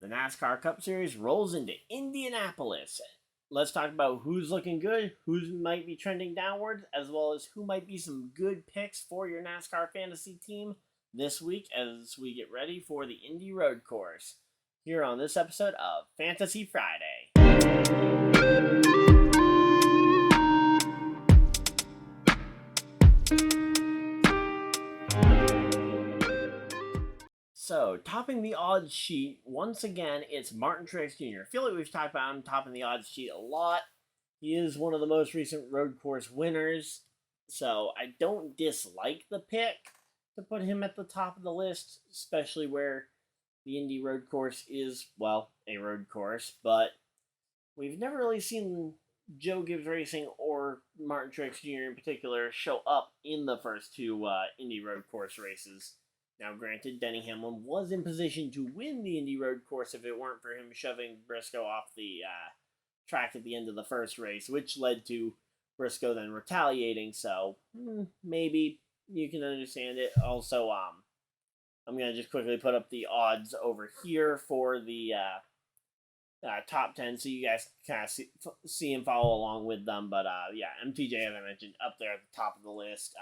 The NASCAR Cup Series rolls into Indianapolis. Let's talk about who's looking good, who might be trending downward, as well as who might be some good picks for your NASCAR fantasy team this week as we get ready for the Indy Road Course here on this episode of Fantasy Friday. So, topping the odds sheet, once again, it's Martin Truex Jr. I feel like we've talked about him topping the odds sheet a lot. He is one of the most recent road course winners, so I don't dislike the pick to put him at the top of the list, especially where the Indy Road Course is, well, a road course, but we've never really seen Joe Gibbs Racing or Martin Truex Jr. in particular show up in the first two Indy Road Course races. Now, granted, Denny Hamlin was in position to win the Indy Road Course if it weren't for him shoving Briscoe off the track at the end of the first race, which led to Briscoe then retaliating, so maybe you can understand it. Also, I'm going to just quickly put up the odds over here for the top 10 so you guys kind of see and follow along with them, but yeah, MTJ, as I mentioned, up there at the top of the list.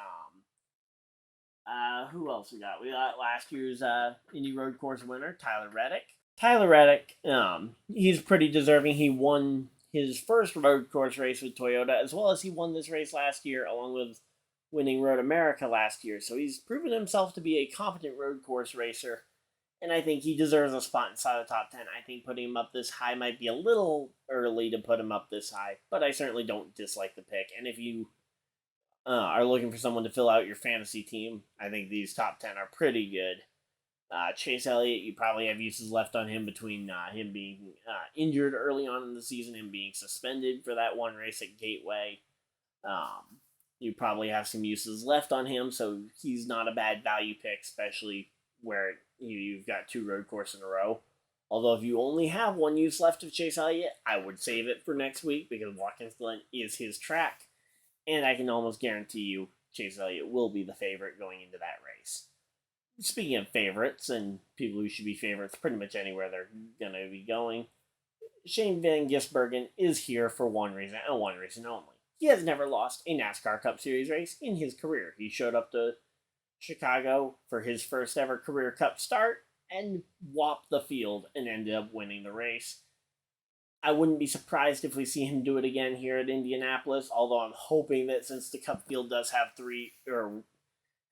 Who else we got? We got last year's Indy Road Course winner, Tyler Reddick. Tyler Reddick, he's pretty deserving. He won his first road course race with Toyota, as well as he won this race last year, along with winning Road America last year. So he's proven himself to be a competent road course racer, and I think he deserves a spot inside the top 10. I think putting him up this high might be a little early to put him up this high, but I certainly don't dislike the pick. And if you are looking for someone to fill out your fantasy team, I think these top 10 are pretty good. Chase Elliott, you probably have uses left on him between him being injured early on in the season and being suspended for that one race at Gateway. You probably have some uses left on him, so he's not a bad value pick, especially where you've got two road courses in a row. Although if you only have one use left of Chase Elliott, I would save it for next week because Watkins Glen is his track. And I can almost guarantee you Chase Elliott will be the favorite going into that race. Speaking of favorites and people who should be favorites pretty much anywhere they're going to be going, Shane Van Gisbergen is here for one reason and one reason only. He has never lost a NASCAR Cup Series race in his career. He showed up to Chicago for his first ever career Cup start and whopped the field and ended up winning the race. I wouldn't be surprised if we see him do it again here at Indianapolis, although I'm hoping that since the Cup field does have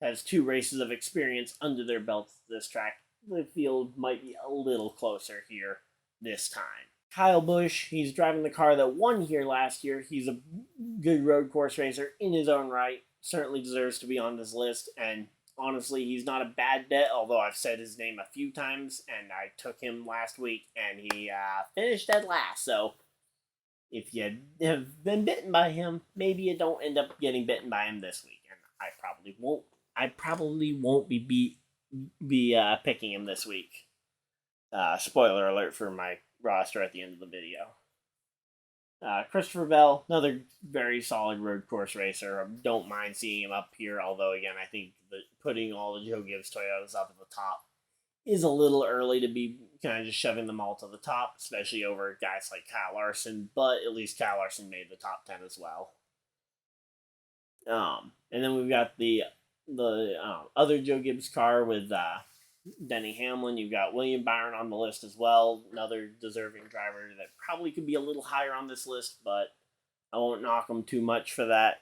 has two races of experience under their belts this track, the field might be a little closer here this time. Kyle Busch, he's driving the car that won here last year. He's a good road course racer in his own right, certainly deserves to be on this list, and honestly, he's not a bad bet, although I've said his name a few times, and I took him last week, and he finished dead last. So, if you have been bitten by him, maybe you don't end up getting bitten by him this week, and I probably won't be picking him this week. Spoiler alert for my roster at the end of the video. Christopher Bell, another very solid road course racer. I don't mind seeing him up here, although, again, I think that putting all the Joe Gibbs Toyotas up at the top is a little early to be kind of just shoving them all to the top, especially over guys like Kyle Larson, but at least Kyle Larson made the top 10 as well. And then we've got the other Joe Gibbs car with Denny Hamlin. You've got William Byron on the list as well, another deserving driver that probably could be a little higher on this list, but I won't knock him too much for that.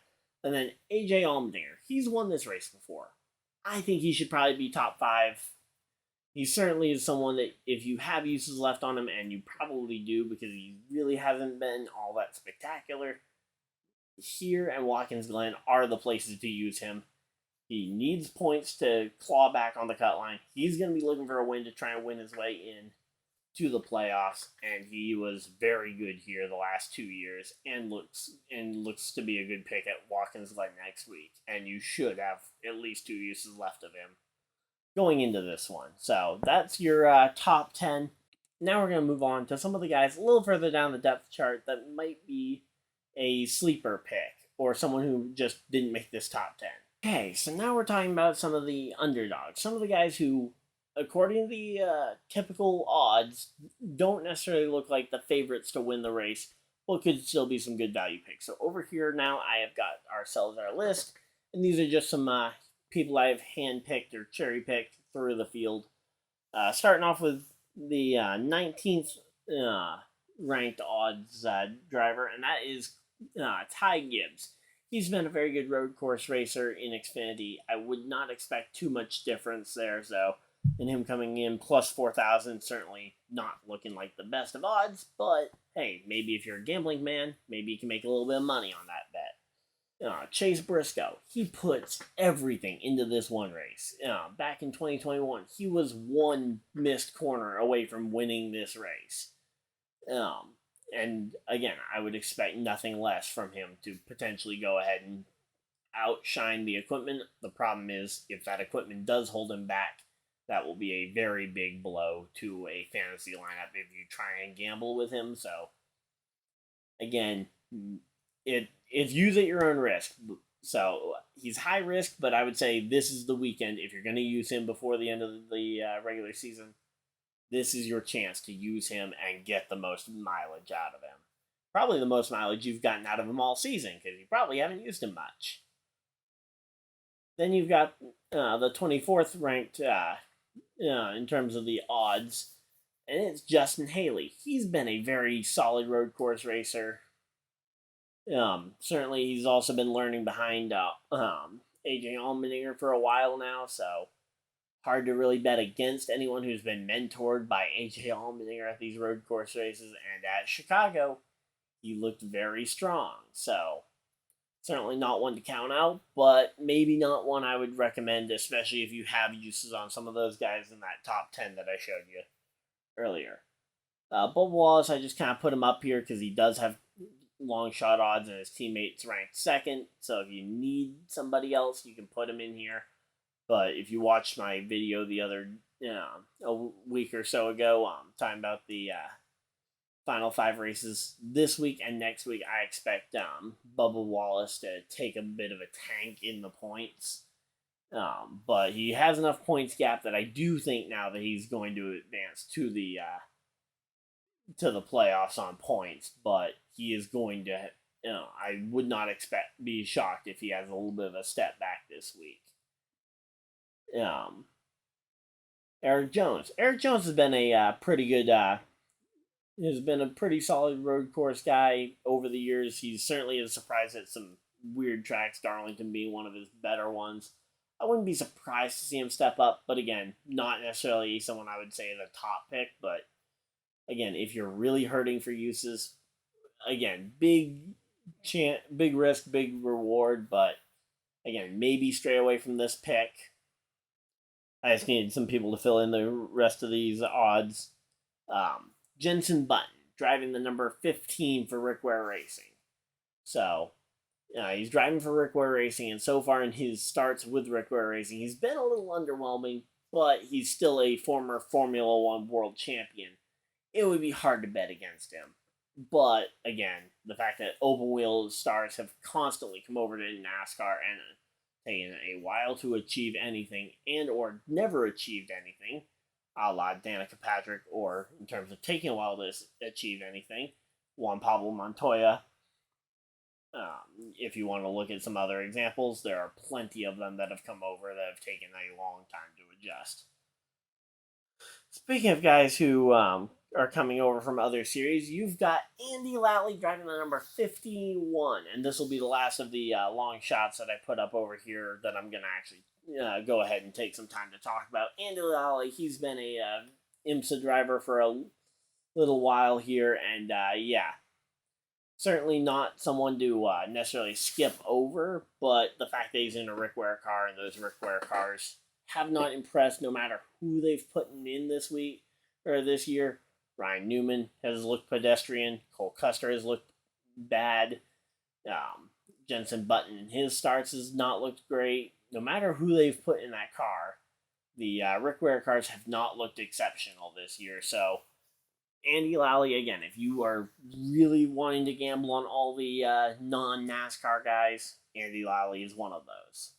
And then AJ Allmendinger, he's won this race before. I think he should probably be top 5. He certainly is someone that if you have uses left on him, and you probably do because he really hasn't been all that spectacular, here and Watkins Glen are the places to use him. He needs points to claw back on the cut line. He's going to be looking for a win to try and win his way in to the playoffs, and he was very good here the last 2 years and looks to be a good pick at Watkins Glen next week. And you should have at least 2 uses left of him going into this one. So that's your top 10. Now we're going to move on to some of the guys a little further down the depth chart that might be a sleeper pick or someone who just didn't make this top 10. Okay, so now we're talking about some of the underdogs. Some of the guys who, according to the typical odds, don't necessarily look like the favorites to win the race, but could still be some good value picks. So over here now, I have got ourselves our list, and these are just some people I have handpicked or cherry-picked through the field. Starting off with the 19th ranked odds driver, and that is Ty Gibbs. He's been a very good road course racer in Xfinity. I would not expect too much difference there, so and him coming in plus 4,000, certainly not looking like the best of odds, but hey, maybe if you're a gambling man, maybe you can make a little bit of money on that bet. Chase Briscoe, he puts everything into this one race. Back in 2021, he was one missed corner away from winning this race. And again, I would expect nothing less from him to potentially go ahead and outshine the equipment. The problem is, if that equipment does hold him back, that will be a very big blow to a fantasy lineup if you try and gamble with him. So, again, it's use at your own risk. So, he's high risk, but I would say this is the weekend. If you're going to use him before the end of the regular season, this is your chance to use him and get the most mileage out of him. Probably the most mileage you've gotten out of him all season, because you probably haven't used him much. Then you've got the 24th ranked in terms of the odds, and it's Justin Haley. He's been a very solid road course racer. Certainly, he's also been learning behind AJ Allmendinger for a while now, so hard to really bet against anyone who's been mentored by AJ Allmendinger at these road course races. And at Chicago, he looked very strong. So, certainly not one to count out, but maybe not one I would recommend, especially if you have uses on some of those guys in that top 10 that I showed you earlier. Bubba Wallace, I just kind of put him up here because he does have long shot odds and his teammates ranked second. So if you need somebody else, you can put him in here. But if you watched my video the other a week or so ago, talking about the final 5 races this week and next week, I expect Bubba Wallace to take a bit of a tank in the points. But he has enough points gap that I do think now that he's going to advance to the playoffs on points. But he is going to, I would not be shocked if he has a little bit of a step back this week. Eric Jones. Eric Jones has been a pretty good, has been a pretty solid road course guy over the years. He's certainly a surprise at some weird tracks, Darlington being one of his better ones. I wouldn't be surprised to see him step up, but again, not necessarily someone I would say is a top pick, but again, if you're really hurting for uses, again, big risk, big reward, but again, maybe stray away from this pick. I just needed some people to fill in the rest of these odds. Jenson Button, driving the number 15 for Rick Ware Racing. So, he's driving for Rick Ware Racing, and so far in his starts with Rick Ware Racing, he's been a little underwhelming, but he's still a former Formula One world champion. It would be hard to bet against him. But, again, the fact that open wheel stars have constantly come over to NASCAR and taken a while to achieve anything and or never achieved anything, a la Danica Patrick, or in terms of taking a while to achieve anything, Juan Pablo Montoya. If you want to look at some other examples, there are plenty of them that have come over that have taken a long time to adjust. Speaking of guys who are coming over from other series, you've got Andy Lally driving the number 51, and this will be the last of the long shots that I put up over here that I'm going to actually go ahead and take some time to talk about. Andy Lally, he's been a IMSA driver for a little while here, and certainly not someone to necessarily skip over, but the fact that he's in a Rick Ware car, and those Rick Ware cars have not impressed no matter who they've put in this week or this year. Ryan Newman has looked pedestrian. Cole Custer has looked bad. Jenson Button in his starts has not looked great. No matter who they've put in that car, the Rick Ware cars have not looked exceptional this year. So, Andy Lally, again, if you are really wanting to gamble on all the non-NASCAR guys, Andy Lally is one of those.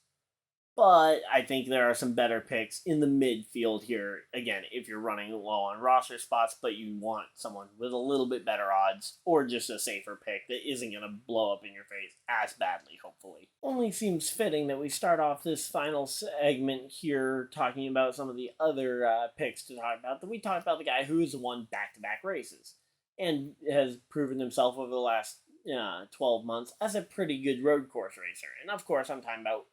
But I think there are some better picks in the midfield here. Again, if you're running low on roster spots, but you want someone with a little bit better odds, or just a safer pick that isn't going to blow up in your face as badly, hopefully. Only seems fitting that we start off this final segment here talking about some of the other picks to talk about. That we talked about the guy who has won back-to-back races and has proven himself over the last 12 months as a pretty good road course racer. And of course, I'm talking about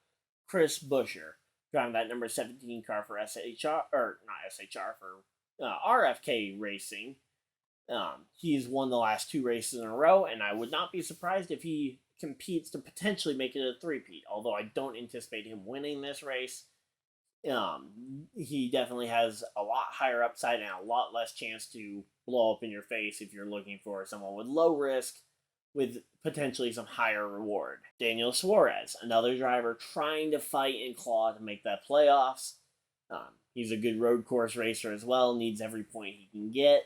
Chris Buescher, driving that number 17 car for SHR, or not SHR, for RFK Racing. He's won the last 2 races in a row, and I would not be surprised if he competes to potentially make it a three-peat, although I don't anticipate him winning this race. He definitely has a lot higher upside and a lot less chance to blow up in your face if you're looking for someone with low risk with potentially some higher reward. Daniel Suarez, another driver trying to fight and claw to make that playoffs. He's a good road course racer as well, needs every point he can get.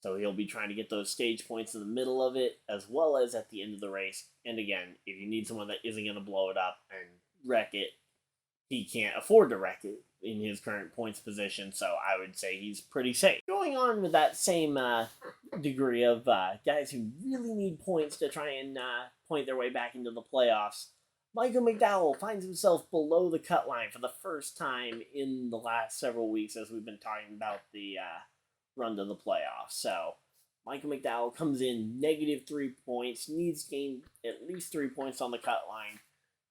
So he'll be trying to get those stage points in the middle of it, as well as at the end of the race. And again, if you need someone that isn't going to blow it up and wreck it, he can't afford to wreck it in his current points position, so I would say he's pretty safe. Going on with that same degree of guys who really need points to try and point their way back into the playoffs, Michael McDowell finds himself below the cut line for the first time in the last several weeks as we've been talking about the run to the playoffs. So Michael McDowell comes in -3 points, needs to gain at least 3 points on the cut line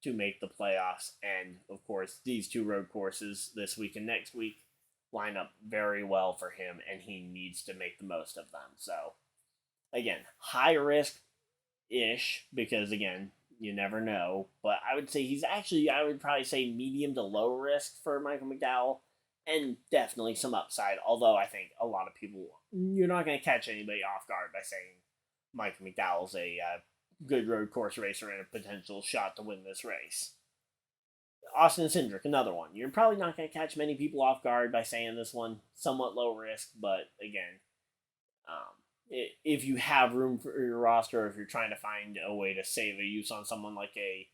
to make the playoffs. And of course, these 2 road courses this week and next week line up very well for him, and he needs to make the most of them. So again, high risk ish, because again, you never know, but I would say he's actually, I would probably say medium to low risk for Michael McDowell, and definitely some upside, although I think a lot of people, you're not going to catch anybody off guard by saying Michael McDowell's a good road course racer and a potential shot to win this race. Austin Cindric, another one. You're probably not going to catch many people off guard by saying this one somewhat low risk, but again, if you have room for your roster, or if you're trying to find a way to save a use on someone like a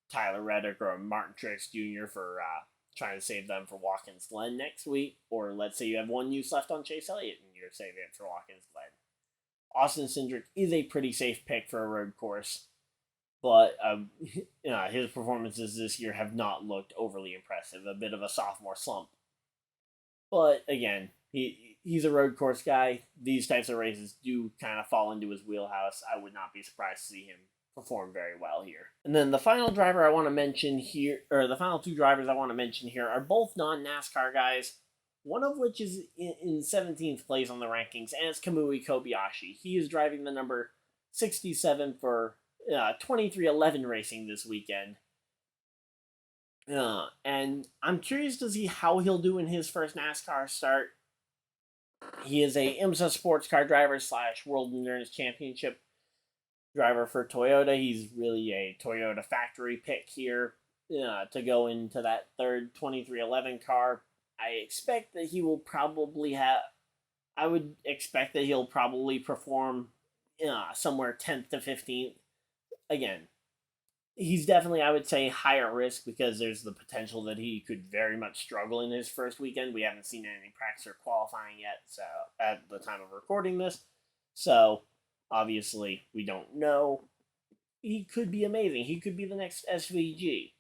Tyler Reddick or a Martin Truex Jr. for trying to save them for Watkins Glen next week, or let's say you have 1 use left on Chase Elliott and you're saving it for Watkins Glen, Austin Cindric is a pretty safe pick for a road course, but his performances this year have not looked overly impressive. A bit of a sophomore slump. But again, he's a road course guy. These types of races do kind of fall into his wheelhouse. I would not be surprised to see him perform very well here. And then the final driver I want to mention here, or the final 2 drivers I want to mention here, are both non-NASCAR guys. One of which is in 17th place on the rankings, and it's Kamui Kobayashi. He is driving the number 67 for 2311 Racing this weekend. And I'm curious to see how he'll do in his first NASCAR start. He is a IMSA sports car driver / World Endurance Championship driver for Toyota. He's really a Toyota factory pick here to go into that third 2311 car. I expect that he will probably I would expect that he'll probably perform somewhere 10th to 15th. Again, he's definitely, I would say, higher risk because there's the potential that he could very much struggle in his first weekend. We haven't seen any practice or qualifying yet, so at the time of recording this. So, obviously, we don't know. He could be amazing. He could be the next SVG.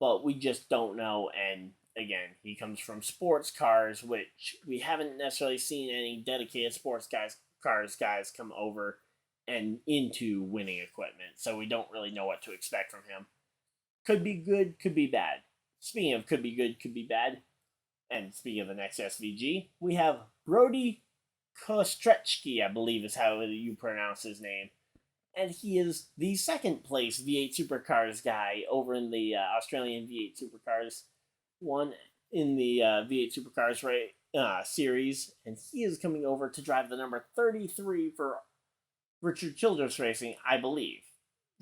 But we just don't know, and again, he comes from sports cars, which we haven't necessarily seen any dedicated sports cars guys come over and into winning equipment, so we don't really know what to expect from him. Could be good, could be bad. Speaking of could be good, could be bad, and speaking of the next SVG, we have Brody Kostrechki, I believe is how you pronounce his name. And he is the 2nd place V8 Supercars guy over in the Australian V8 Supercars. Won in the V8 Supercars series, and he is coming over to drive the number 33 for Richard Childress Racing, I believe.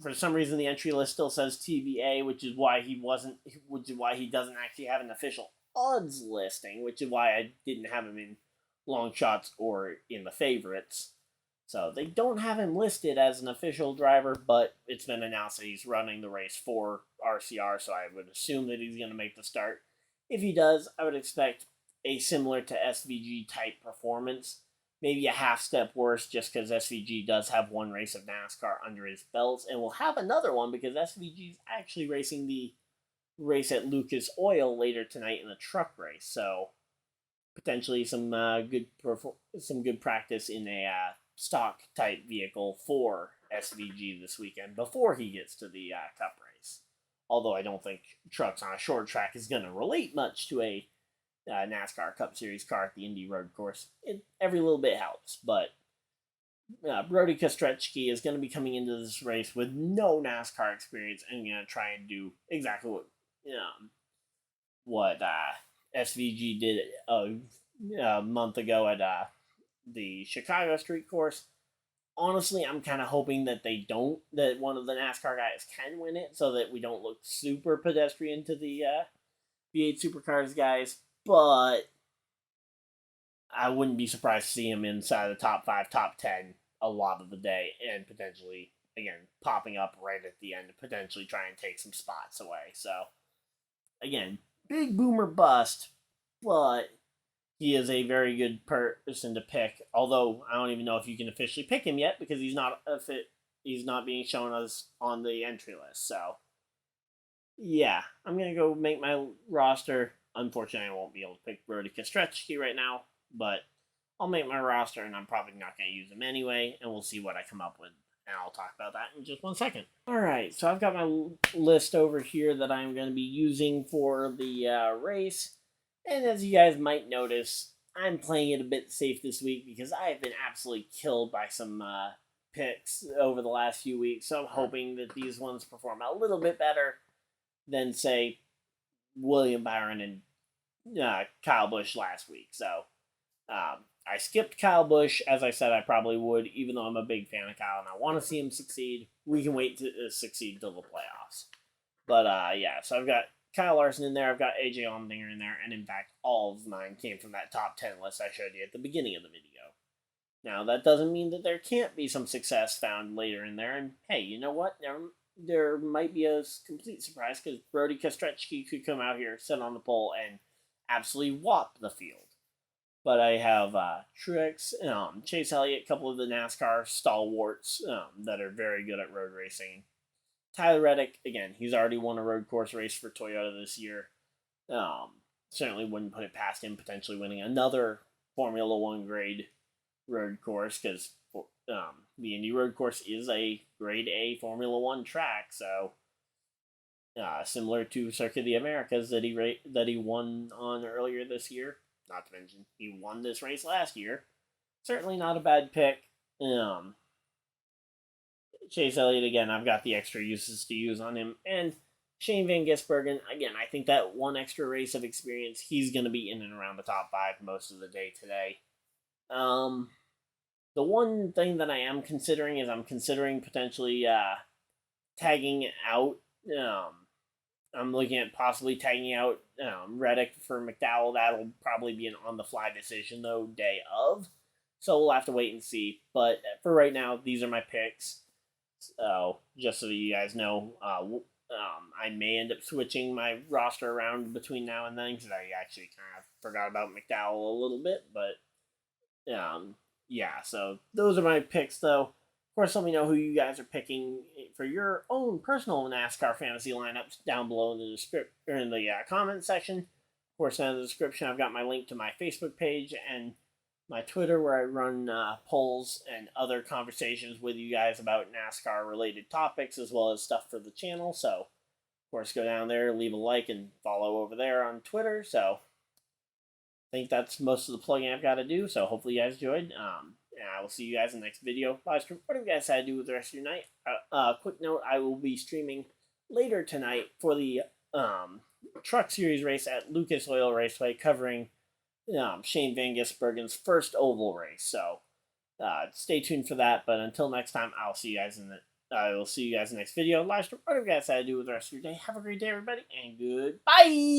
For some reason, the entry list still says TBA, which is why he doesn't actually have an official odds listing, which is why I didn't have him in long shots or in the favorites. So they don't have him listed as an official driver, but it's been announced that he's running the race for RCR, so I would assume that he's going to make the start. If he does, I would expect a similar to SVG type performance. Maybe a half step worse, just because SVG does have one race of NASCAR under his belt, and will have another one because SVG is actually racing the race at Lucas Oil later tonight in the truck race. So potentially some good practice in a stock type vehicle for SVG this weekend before he gets to the Cup race. Although I don't think trucks on a short track is going to relate much to a NASCAR Cup Series car at the Indy Road Course. Every little bit helps, but RoadCourse is going to be coming into this race with no NASCAR experience and going to try and do exactly what SVG did a month ago at the Chicago Street Course. Honestly, I'm kind of hoping that that one of the NASCAR guys can win it so that we don't look super pedestrian to the V8 Supercars guys, but I wouldn't be surprised to see him inside the top 5, top 10 a lot of the day, and potentially, again, popping up right at the end to potentially try and take some spots away. So, again, big boomer bust, but he is a very good person to pick, although I don't even know if you can officially pick him yet because he's not being shown us on the entry list. So, yeah, I'm going to go make my roster. Unfortunately, I won't be able to pick RoadCourse right now, but I'll make my roster, and I'm probably not going to use him anyway, and we'll see what I come up with, and I'll talk about that in just 1 second. Alright, so I've got my list over here that I'm going to be using for the race. And as you guys might notice, I'm playing it a bit safe this week because I have been absolutely killed by some picks over the last few weeks. So I'm hoping that these ones perform a little bit better than, say, William Byron and Kyle Busch last week. So I skipped Kyle Busch, as I said I probably would, even though I'm a big fan of Kyle and I want to see him succeed. We can wait to succeed till the playoffs. But yeah, so I've got Kyle Larson in there, I've got AJ Allmendinger in there, and in fact, all of mine came from that top 10 list I showed you at the beginning of the video. Now, that doesn't mean that there can't be some success found later in there, and hey, you know what? There might be a complete surprise, because RoadCourse could come out here, sit on the pole, and absolutely whop the field. But I have Truex, Chase Elliott, a couple of the NASCAR stalwarts that are very good at road racing. Tyler Reddick, again, he's already won a road course race for Toyota this year. Certainly wouldn't put it past him potentially winning another Formula One grade road course, because the Indy Road Course is a grade A Formula One track, so similar to Circuit of the Americas that he won on earlier this year. Not to mention, he won this race last year. Certainly not a bad pick. Chase Elliott, again, I've got the extra uses to use on him. And Shane Van Gisbergen, again, I think that one extra race of experience, he's going to be in and around the top 5 most of the day today. The one thing that I am considering is I'm considering potentially tagging out. I'm looking at possibly tagging out Reddick for McDowell. That'll probably be an on-the-fly decision, though, day of. So we'll have to wait and see. But for right now, these are my picks. So, just so you guys know, I may end up switching my roster around between now and then, because I actually kind of forgot about McDowell a little bit, but, yeah, so those are my picks, though. Of course, let me know who you guys are picking for your own personal NASCAR fantasy lineups down below in the comment section. Of course, in the description, I've got my link to my Facebook page and my Twitter, where I run polls and other conversations with you guys about NASCAR-related topics, as well as stuff for the channel. So, of course, go down there, leave a like, and follow over there on Twitter. So, I think that's most of the plugging I've got to do. So, hopefully you guys enjoyed. And I will see you guys in the next video. Live stream. What do you guys have to do with the rest of your night? Quick note, I will be streaming later tonight for the Truck Series race at Lucas Oil Raceway, covering Shane Van Gisbergen's first oval race. So stay tuned for that. But until next time, I will see you guys in the next video. Live stream. What do you guys have to do with the rest of your day? Have a great day, everybody, and goodbye.